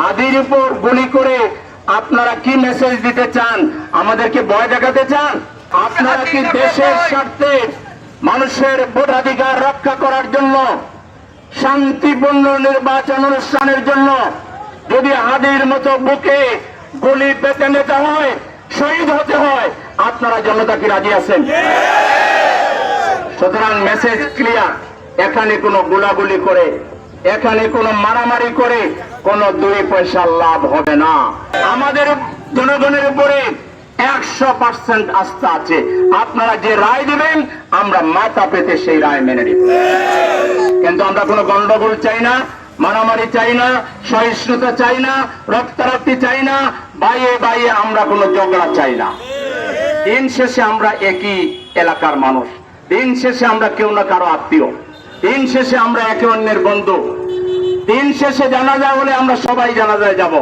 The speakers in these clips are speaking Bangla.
হাদির উপর গুলি করে আপনারা কি মেসেজ দিতে চান? আমাদেরকে ভয় দেখাতে চান? আপনারা কি দেশের স্বার্থে মানুষের ভোটাধিকার রক্ষা করার জন্য, শান্তিপূর্ণ নির্বাচন অনুষ্ঠানের জন্য যদি হাদির মতো বুকে গুলি পেতে নিতে হয়, শহীদ হতে হয়, আপনারা জনতা কি রাজি আছেন? সুতরাং মেসেজ ক্লিয়ার। এখানে কোনো গোলাগুলি করে, এখানে কোনো মারামারি করে কোনো 2 পয়সা লাভ হবে না। আমাদের জনগণের উপরে 100% আস্থা আছে। আপনারা যে রায় দিবেন আমরা মাথা পেতে সেই রায় মেনে নিব। কিন্তু আমরা কোনো গন্ডগোল চাই না, মারামারি চাই না, সহিষ্ণুতা চাই না, রক্তারক্তি চাই না, বাইয়ে বাইয়ে আমরা কোনো ঝগড়া চাই না। দিন শেষে আমরা একই এলাকার মানুষ, দিন শেষে আমরা কেউ না কারো আত্মীয়, দিন শেষে আমরা একে অন্যের বন্ধু, দিন শেষে জানাজা হলে আমরা সবাই জানাজায় যাব,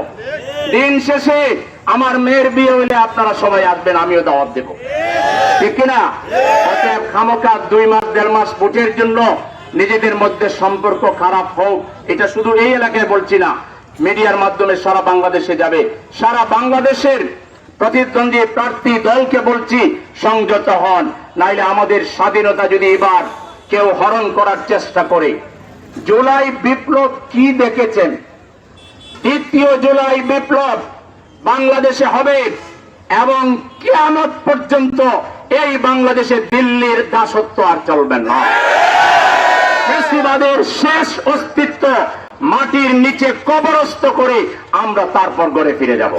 দিন শেষে আমার মেয়ের বিয়ে হইলে আপনারা সবাই আসবেন, আমিও দাওয়াত দেব, ঠিক কিনা? অতএব খামোকা 2 মাস 1.5 মাস ভোটের জন্য নিজেদের মধ্যে সম্পর্ক খারাপ হোক, এটা শুধু এই এলাকায় বলছি না, মিডিয়ার মাধ্যমে সারা বাংলাদেশে যাবে। সারা বাংলাদেশের প্রতিদ্বন্দ্বী প্রার্থী দলকে বলছি, সংযত হন, নাইলে আমাদের স্বাধীনতা যদি এবার কেউ হরণ করার চেষ্টা করে। জুলাই বিপ্লব কি দেখেছেন? 2য় জুলাই বিপ্লব বাংলাদেশে হবে এবং কিয়ামত পর্যন্ত এই বাংলাদেশে দিল্লির দাসত্ব আর চলবে না। ফ্যাসিবাদের শেষ অস্তিত্ব মাটির নিচে কবরস্থ করে আমরা তারপর ঘরে ফিরে যাব।